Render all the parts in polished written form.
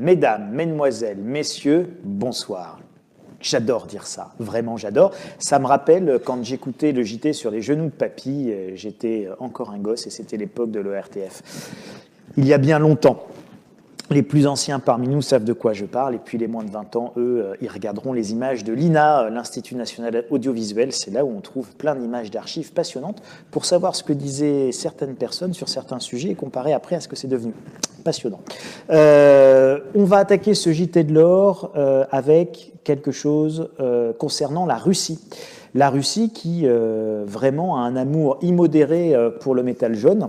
Mesdames, mesdemoiselles, messieurs, bonsoir. J'adore dire ça, vraiment j'adore. Ça me rappelle quand j'écoutais le JT sur les genoux de papy, j'étais encore un gosse et c'était l'époque de l'ORTF. Il y a bien longtemps. Les plus anciens parmi nous savent de quoi je parle, et puis les moins de 20 ans, eux, ils regarderont les images de l'INA, l'Institut National Audiovisuel. C'est là où on trouve plein d'images d'archives passionnantes pour savoir ce que disaient certaines personnes sur certains sujets et comparer après à ce que c'est devenu. Passionnant. On va attaquer ce JT de l'or avec quelque chose concernant la Russie. La Russie qui vraiment a un amour immodéré pour le métal jaune.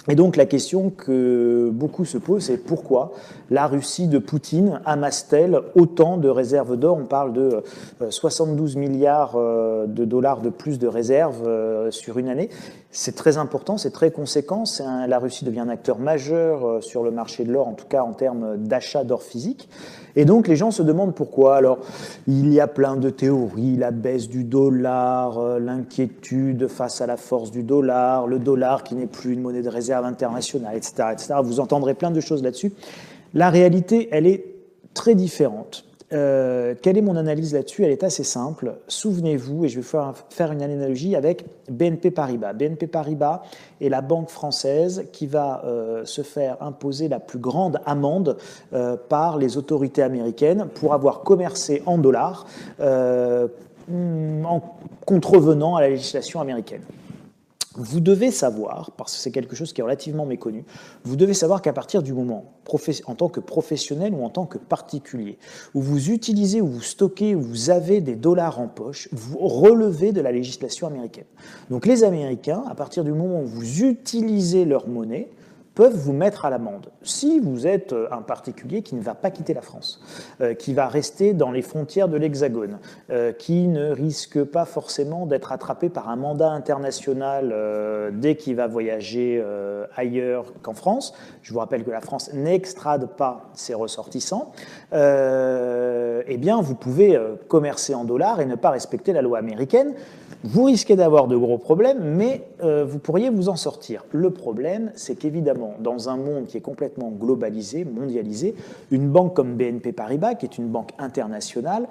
Et donc la question que beaucoup se posent, c'est pourquoi la Russie de Poutine amasse-t-elle autant de réserves d'or? On parle de 72 milliards de dollars de plus de réserves sur une année. C'est très important, c'est très conséquent. La Russie devient un acteur majeur sur le marché de l'or, en tout cas en termes d'achat d'or physique. Et donc les gens se demandent pourquoi. Alors il y a plein de théories, la baisse du dollar, l'inquiétude face à la force du dollar, le dollar qui n'est plus une monnaie de réserve internationale, etc., etc. Vous entendrez plein de choses là-dessus. La réalité, elle est très différente. Quelle est mon analyse là-dessus? Elle est assez simple. Souvenez-vous, et je vais faire une analogie avec BNP Paribas. BNP Paribas est la banque française qui va se faire imposer la plus grande amende par les autorités américaines pour avoir commercé en dollars en contrevenant à la législation américaine. Vous devez savoir, parce que c'est quelque chose qui est relativement méconnu, vous devez savoir qu'à partir du moment, en tant que professionnel ou en tant que particulier, où vous utilisez, où vous stockez, où vous avez des dollars en poche, vous relevez de la législation américaine. Donc les Américains, à partir du moment où vous utilisez leur monnaie, peuvent vous mettre à l'amende. Si vous êtes un particulier qui ne va pas quitter la France, qui va rester dans les frontières de l'Hexagone, qui ne risque pas forcément d'être attrapé par un mandat international dès qu'il va voyager ailleurs qu'en France, je vous rappelle que la France n'extrade pas ses ressortissants, eh bien vous pouvez commercer en dollars et ne pas respecter la loi américaine. Vous risquez d'avoir de gros problèmes, mais vous pourriez vous en sortir. Le problème, c'est qu'évidemment, dans un monde qui est complètement globalisé, mondialisé, une banque comme BNP Paribas, qui est une banque internationale,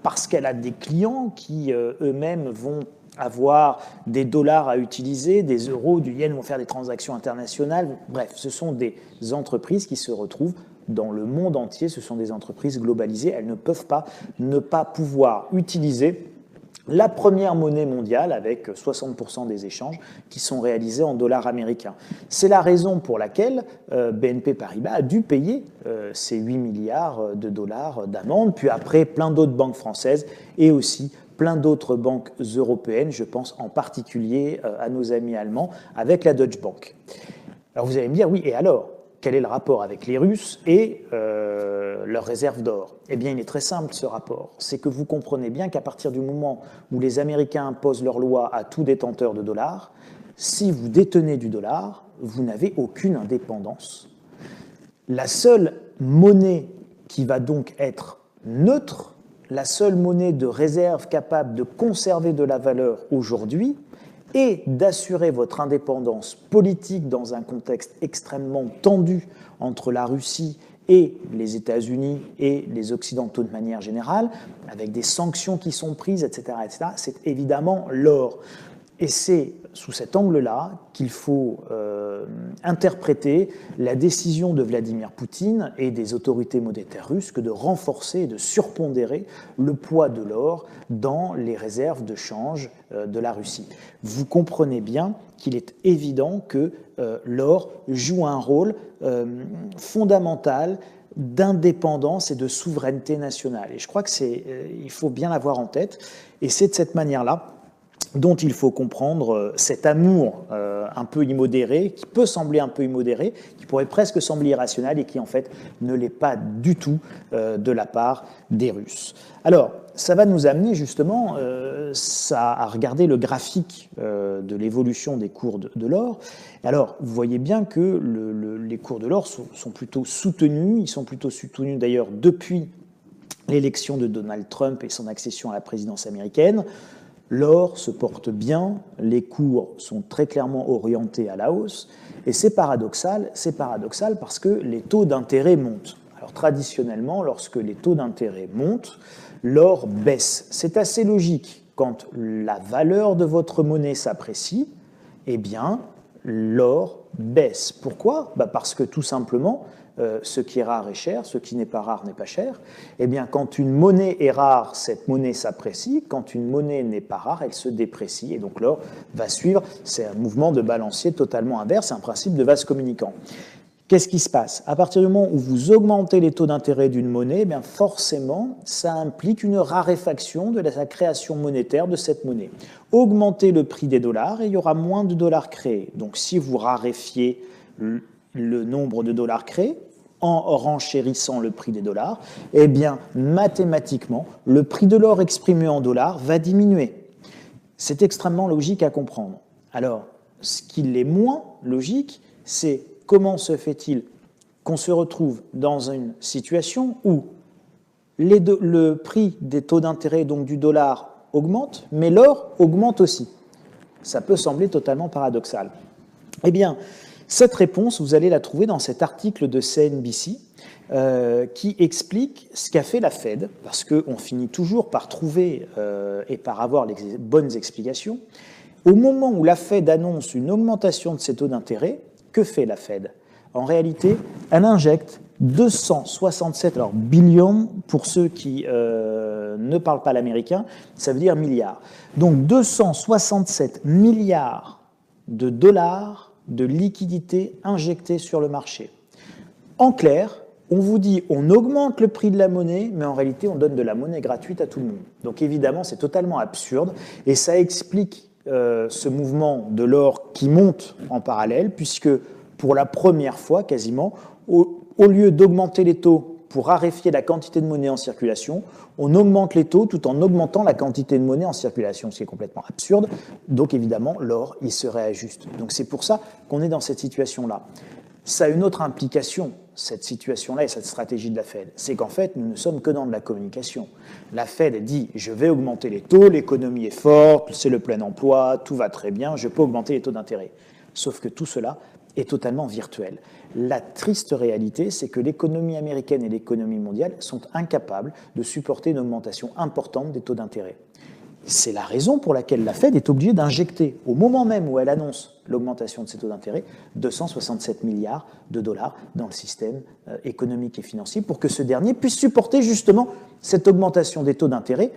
parce qu'elle a des clients qui eux-mêmes vont avoir des dollars à utiliser, des euros, du yen, vont faire des transactions internationales. Bref, ce sont des entreprises qui se retrouvent dans le monde entier, ce sont des entreprises globalisées, elles ne peuvent pas ne pas pouvoir utiliser la première monnaie mondiale, avec 60% des échanges qui sont réalisés en dollars américains. C'est la raison pour laquelle BNP Paribas a dû payer ces 8 milliards de dollars d'amende, puis après plein d'autres banques françaises et aussi plein d'autres banques européennes, je pense en particulier à nos amis allemands, avec la Deutsche Bank. Alors vous allez me dire, oui, et alors ? Quel est le rapport avec les Russes et leurs réserves d'or? Eh bien, il est très simple, ce rapport. C'est que vous comprenez bien qu'à partir du moment où les Américains imposent leurs lois à tout détenteur de dollars, si vous détenez du dollar, vous n'avez aucune indépendance. La seule monnaie qui va donc être neutre, la seule monnaie de réserve capable de conserver de la valeur aujourd'hui, et d'assurer votre indépendance politique dans un contexte extrêmement tendu entre la Russie et les États-Unis et les Occidentaux de manière générale, avec des sanctions qui sont prises, etc., c'est évidemment l'or. Et c'est sous cet angle-là qu'il faut interpréter la décision de Vladimir Poutine et des autorités monétaires russes que de renforcer et de surpondérer le poids de l'or dans les réserves de change de la Russie. Vous comprenez bien qu'il est évident que l'or joue un rôle fondamental d'indépendance et de souveraineté nationale. Et je crois il faut bien l'avoir en tête. Et c'est de cette manière-là dont il faut comprendre cet amour un peu immodéré, qui peut sembler un peu immodéré, qui pourrait presque sembler irrationnel et qui en fait ne l'est pas du tout de la part des Russes. Alors, ça va nous amener justement à regarder le graphique de l'évolution des cours de l'or. Alors, vous voyez bien que les cours de l'or sont plutôt soutenus, ils sont plutôt soutenus d'ailleurs depuis l'élection de Donald Trump et son accession à la présidence américaine. L'or se porte bien, les cours sont très clairement orientés à la hausse, et c'est paradoxal parce que les taux d'intérêt montent. traditionnellement, lorsque les taux d'intérêt montent, l'or baisse. C'est assez logique. Quand la valeur de votre monnaie s'apprécie, eh bien, l'or baisse. Pourquoi? Parce que tout simplement, ce qui est rare est cher, ce qui n'est pas rare n'est pas cher. Eh bien, quand une monnaie est rare, cette monnaie s'apprécie. Quand une monnaie n'est pas rare, elle se déprécie. Et donc l'or va suivre. C'est un mouvement de balancier totalement inverse, c'est un principe de vase communicant. Qu'est-ce qui se passe? À partir du moment où vous augmentez les taux d'intérêt d'une monnaie, eh bien forcément, ça implique une raréfaction de la création monétaire de cette monnaie. Augmentez le prix des dollars et il y aura moins de dollars créés. Donc si vous raréfiez le nombre de dollars créés, en renchérissant le prix des dollars, eh bien mathématiquement, le prix de l'or exprimé en dollars va diminuer. C'est extrêmement logique à comprendre. Alors, ce qui est moins logique, c'est comment se fait-il qu'on se retrouve dans une situation où le prix des taux d'intérêt, donc du dollar, augmente, mais l'or augmente aussi? Ça peut sembler totalement paradoxal. Eh bien, cette réponse, vous allez la trouver dans cet article de CNBC qui explique ce qu'a fait la Fed, parce qu'on finit toujours par trouver et par avoir les bonnes explications. Au moment où la Fed annonce une augmentation de ses taux d'intérêt, que fait la Fed? En réalité, elle injecte 267 billions, pour ceux qui ne parlent pas l'américain, ça veut dire milliards. Donc 267 milliards de dollars de liquidités injectées sur le marché. En clair, on vous dit on augmente le prix de la monnaie, mais en réalité on donne de la monnaie gratuite à tout le monde. Donc évidemment c'est totalement absurde et ça explique ce mouvement de l'or qui monte en parallèle, puisque pour la première fois quasiment, au lieu d'augmenter les taux pour raréfier la quantité de monnaie en circulation, on augmente les taux tout en augmentant la quantité de monnaie en circulation, ce qui est complètement absurde. Donc évidemment, l'or, il se réajuste. Donc c'est pour ça qu'on est dans cette situation-là. Ça a une autre implication, cette situation-là et cette stratégie de la Fed. C'est qu'en fait, nous ne sommes que dans de la communication. La Fed dit « je vais augmenter les taux, l'économie est forte, c'est le plein emploi, tout va très bien, je peux augmenter les taux d'intérêt ». Sauf que tout cela est totalement virtuel. La triste réalité, c'est que l'économie américaine et l'économie mondiale sont incapables de supporter une augmentation importante des taux d'intérêt. C'est la raison pour laquelle la Fed est obligée d'injecter, au moment même où elle annonce l'augmentation de ses taux d'intérêt, 267 milliards de dollars dans le système économique et financier pour que ce dernier puisse supporter justement cette augmentation des taux d'intérêt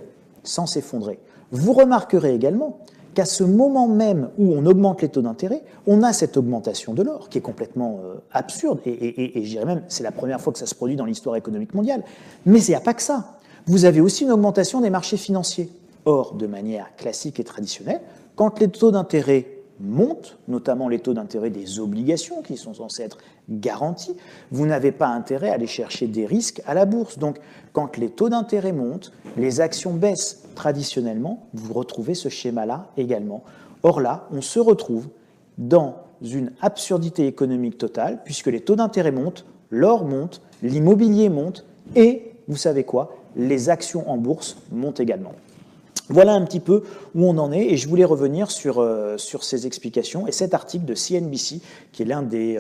sans s'effondrer. Vous remarquerez également qu'à ce moment même où on augmente les taux d'intérêt, on a cette augmentation de l'or qui est complètement absurde et je dirais même c'est la première fois que ça se produit dans l'histoire économique mondiale. Mais il n'y a pas que ça. Vous avez aussi une augmentation des marchés financiers. Or, de manière classique et traditionnelle, quand les taux d'intérêt montent, notamment les taux d'intérêt des obligations qui sont censées être garanties, vous n'avez pas intérêt à aller chercher des risques à la bourse. Donc, quand les taux d'intérêt montent, les actions baissent. Traditionnellement, vous retrouvez ce schéma-là également. Or là, on se retrouve dans une absurdité économique totale, puisque les taux d'intérêt montent, l'or monte, l'immobilier monte, et, vous savez quoi, les actions en bourse montent également. Voilà un petit peu où on en est et je voulais revenir sur ces explications et cet article de CNBC qui est l'un des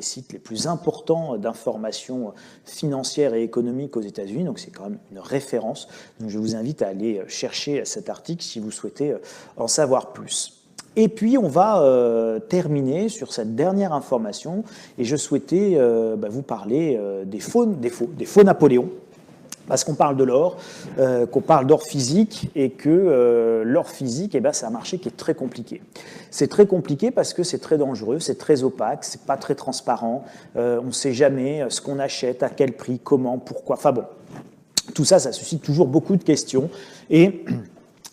sites les plus importants d'information financière et économique aux États-Unis, donc c'est quand même une référence. Donc je vous invite à aller chercher cet article si vous souhaitez en savoir plus. Et puis on va terminer sur cette dernière information et je souhaitais vous parler des faux Napoléons. Parce qu'on parle de l'or, qu'on parle d'or physique et que l'or physique, c'est un marché qui est très compliqué. C'est très compliqué parce que c'est très dangereux, c'est très opaque, c'est pas très transparent, on ne sait jamais ce qu'on achète, à quel prix, comment, pourquoi. Enfin bon, tout ça, ça suscite toujours beaucoup de questions et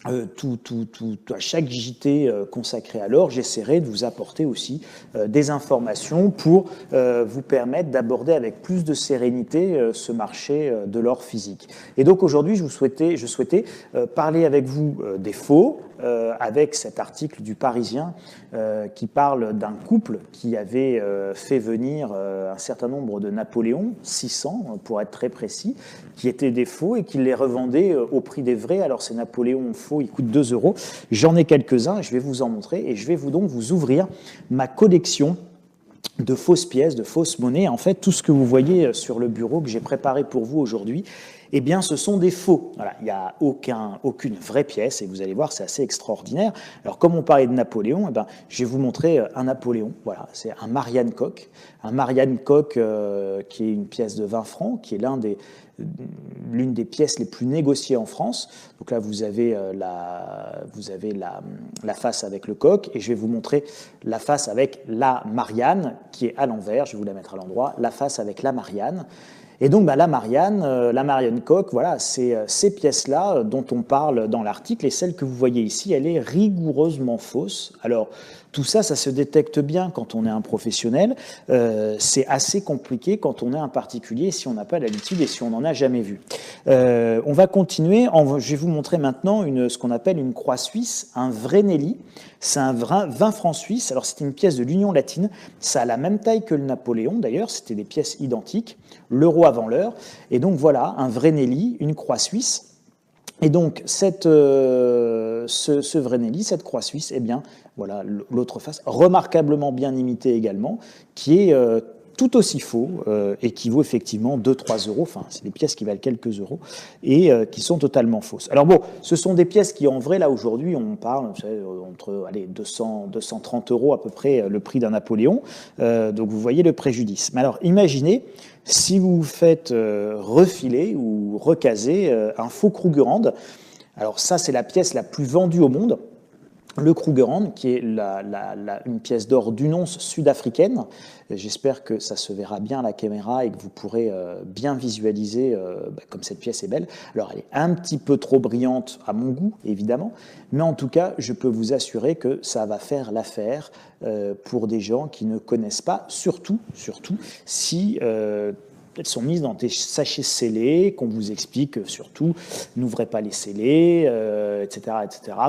à chaque JT consacré à l'or, j'essaierai de vous apporter aussi des informations pour vous permettre d'aborder avec plus de sérénité ce marché de l'or physique. Et donc aujourd'hui, je souhaitais parler avec vous des faux, avec cet article du Parisien qui parle d'un couple qui avait fait venir un certain nombre de Napoléons, 600 pour être très précis, qui étaient des faux et qui les revendaient au prix des vrais. Alors ces Napoléons faux, ils coûtent 2 €. J'en ai quelques-uns, je vais vous en montrer et je vais donc vous ouvrir ma collection de fausses pièces, de fausses monnaies. En fait, tout ce que vous voyez sur le bureau que j'ai préparé pour vous aujourd'hui, eh bien, ce sont des faux. Voilà, il n'y a aucune vraie pièce, et vous allez voir, c'est assez extraordinaire. Alors, comme on parlait de Napoléon, eh ben, je vais vous montrer un Napoléon. Voilà, c'est un Marianne Coq. Un Marianne Coq qui est une pièce de 20 francs, qui est l'une des pièces les plus négociées en France. Donc là, vous avez la face avec le coq, et je vais vous montrer la face avec la Marianne, qui est à l'envers. Je vais vous la mettre à l'endroit. La face avec la Marianne. Et donc, la Marianne Coq, voilà, c'est ces pièces-là dont on parle dans l'article, et celle que vous voyez ici, elle est rigoureusement fausse. Alors, tout ça, ça se détecte bien quand on est un professionnel. C'est assez compliqué quand on est un particulier, si on n'a pas l'habitude et si on n'en a jamais vu. On va continuer. Je vais vous montrer maintenant ce qu'on appelle une croix suisse, un Vreneli. C'est un 20 francs suisse. Alors, c'est une pièce de l'Union latine. Ça a la même taille que le Napoléon, d'ailleurs. C'était des pièces identiques. L'euro avant l'heure. Et donc, voilà, un Vreneli, une croix suisse. Et donc, ce Vreneli, cette croix suisse, eh bien, voilà l'autre face, remarquablement bien imitée également, qui est tout aussi faux et qui vaut effectivement 2-3 euros. Enfin, c'est des pièces qui valent quelques euros et qui sont totalement fausses. Alors bon, ce sont des pièces qui, en vrai, là, aujourd'hui, on parle entre 230 euros à peu près le prix d'un Napoléon. Donc, vous voyez le préjudice. Mais alors, imaginez si vous vous faites refiler ou recaser un faux Krugerrand. Alors ça, c'est la pièce la plus vendue au monde. Le Krugerrand, qui est une pièce d'or d'une once sud-africaine. J'espère que ça se verra bien à la caméra et que vous pourrez bien visualiser comme cette pièce est belle. Alors, elle est un petit peu trop brillante à mon goût, évidemment, mais en tout cas, je peux vous assurer que ça va faire l'affaire pour des gens qui ne connaissent pas, surtout si elles sont mises dans des sachets scellés, qu'on vous explique surtout, n'ouvrez pas les scellés, etc.,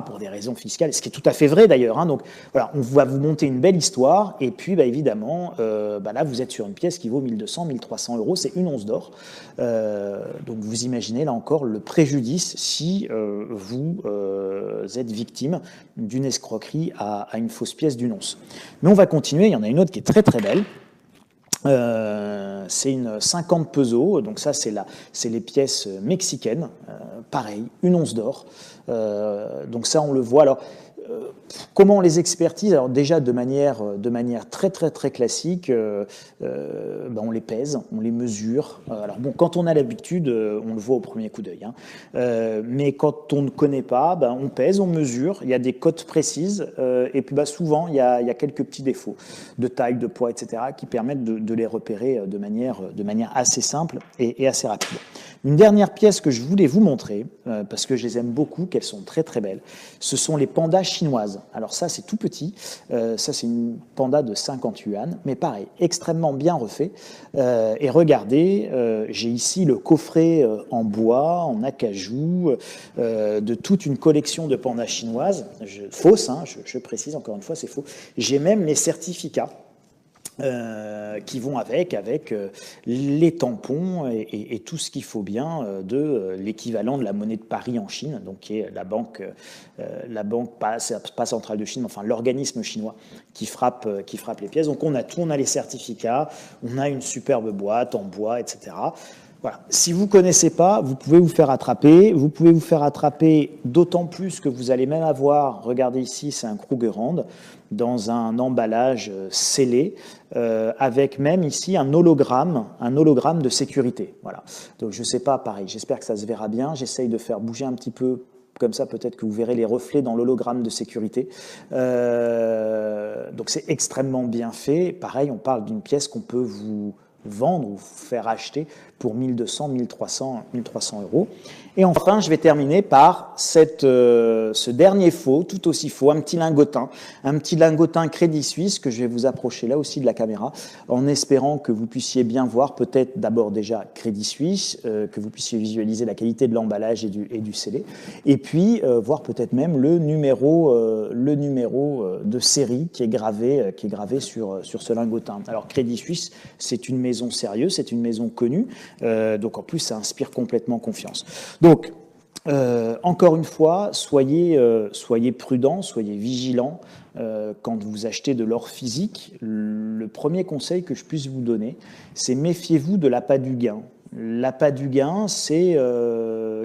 pour des raisons fiscales, ce qui est tout à fait vrai d'ailleurs. Hein. Donc voilà, on va vous monter une belle histoire, et puis évidemment, là vous êtes sur une pièce qui vaut 1200, 1300 euros, c'est une once d'or. Donc vous imaginez là encore le préjudice si vous êtes victime d'une escroquerie à une fausse pièce d'une once. Mais on va continuer, il y en a une autre qui est très très belle. C'est une 50 pesos, donc ça c'est les pièces mexicaines, pareil, une once d'or. Donc ça on le voit. Alors comment on les expertise? Alors déjà de manière très très très classique, on les pèse, on les mesure. Alors bon, quand on a l'habitude, on le voit au premier coup d'œil. Hein. Mais quand on ne connaît pas, on pèse, on mesure. Il y a des cotes précises et puis souvent il y a quelques petits défauts de taille, de poids, etc. qui permettent de les repérer de manière assez simple et assez rapide. Une dernière pièce que je voulais vous montrer, parce que je les aime beaucoup, qu'elles sont très très belles, ce sont les pandas chinoises. Alors ça, c'est tout petit. Ça, c'est une panda de 50 yuan, mais pareil, extrêmement bien refait. Et regardez, j'ai ici le coffret en bois, en acajou, de toute une collection de pandas chinoises. Fausses, hein, je précise encore une fois, c'est faux. J'ai même les certificats. Qui vont avec les tampons et tout ce qu'il faut bien de l'équivalent de la monnaie de Paris en Chine, donc qui est la banque pas centrale de Chine, mais enfin l'organisme chinois qui frappe les pièces. Donc on a tout, on a les certificats, on a une superbe boîte en bois, etc. Voilà. Si vous ne connaissez pas, vous pouvez vous faire attraper. Vous pouvez vous faire attraper d'autant plus que vous allez même avoir, regardez ici, c'est un Krugerrand, dans un emballage scellé, avec même ici un hologramme de sécurité. Voilà. Donc je ne sais pas, pareil, j'espère que ça se verra bien. J'essaye de faire bouger un petit peu, comme ça peut-être que vous verrez les reflets dans l'hologramme de sécurité. Donc c'est extrêmement bien fait. Pareil, on parle d'une pièce qu'on peut vous vendre ou faire acheter pour 1200, 1300 euros. Et enfin, je vais terminer par ce dernier faux, tout aussi faux, un petit lingotin Crédit Suisse que je vais vous approcher là aussi de la caméra, en espérant que vous puissiez bien voir peut-être d'abord déjà Crédit Suisse, que vous puissiez visualiser la qualité de l'emballage et du scellé, et puis voir peut-être même le numéro de série qui est gravé sur ce lingotin. Alors Crédit Suisse, c'est une maison sérieuse, c'est une maison connue, donc en plus ça inspire complètement confiance. Donc Encore une fois, soyez prudents, soyez vigilants quand vous achetez de l'or physique. Le premier conseil que je puisse vous donner, c'est méfiez-vous de l'appât du gain. L'appât du gain, c'est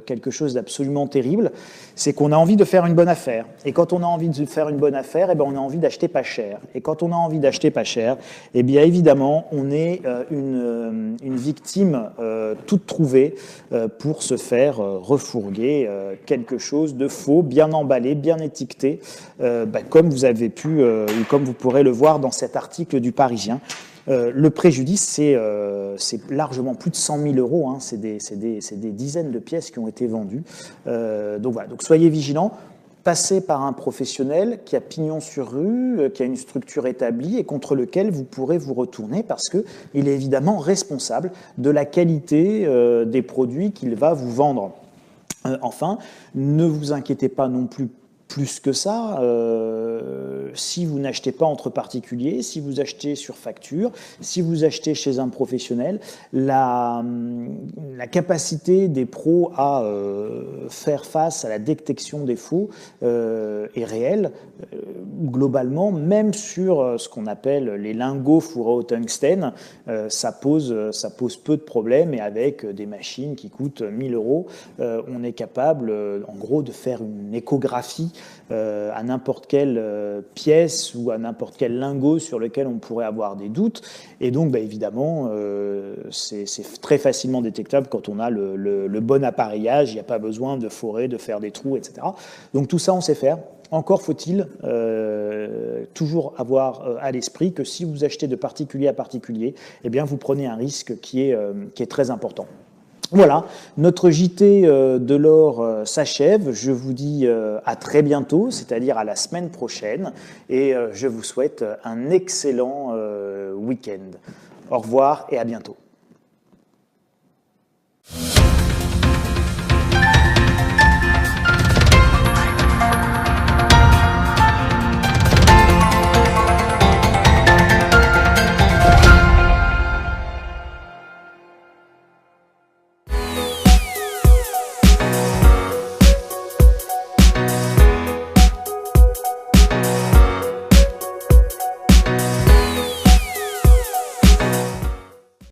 quelque chose d'absolument terrible. C'est qu'on a envie de faire une bonne affaire. Et quand on a envie de faire une bonne affaire, eh ben, on a envie d'acheter pas cher. Et quand on a envie d'acheter pas cher, eh bien évidemment, on est une victime toute trouvée pour se faire refourguer quelque chose de faux, bien emballé, bien étiqueté, comme vous avez pu, ou comme vous pourrez le voir dans cet article du Parisien. Le préjudice, c'est largement plus de 100 000 euros. Hein. C'est des dizaines de pièces qui ont été vendues. Donc voilà. Donc soyez vigilants. Passez par un professionnel qui a pignon sur rue, qui a une structure établie et contre lequel vous pourrez vous retourner parce qu'il est évidemment responsable de la qualité des produits qu'il va vous vendre. Enfin, ne vous inquiétez pas non plus que ça, si vous n'achetez pas entre particuliers, si vous achetez sur facture, si vous achetez chez un professionnel, la capacité des pros à faire face à la détection des faux est réelle. Globalement, même sur ce qu'on appelle les lingots fourrés au tungstène, ça pose peu de problèmes et avec des machines qui coûtent 1 000 euros, on est capable en gros de faire une échographie à n'importe quelle pièce ou à n'importe quel lingot sur lequel on pourrait avoir des doutes. Et donc, évidemment, c'est très facilement détectable quand on a le bon appareillage. Il n'y a pas besoin de forer, de faire des trous, etc. Donc tout ça, on sait faire. Encore faut-il toujours avoir à l'esprit que si vous achetez de particulier à particulier, eh bien, vous prenez un risque qui est très important. Voilà, notre JT de l'or s'achève. Je vous dis à très bientôt, c'est-à-dire à la semaine prochaine, et je vous souhaite un excellent week-end. Au revoir et à bientôt.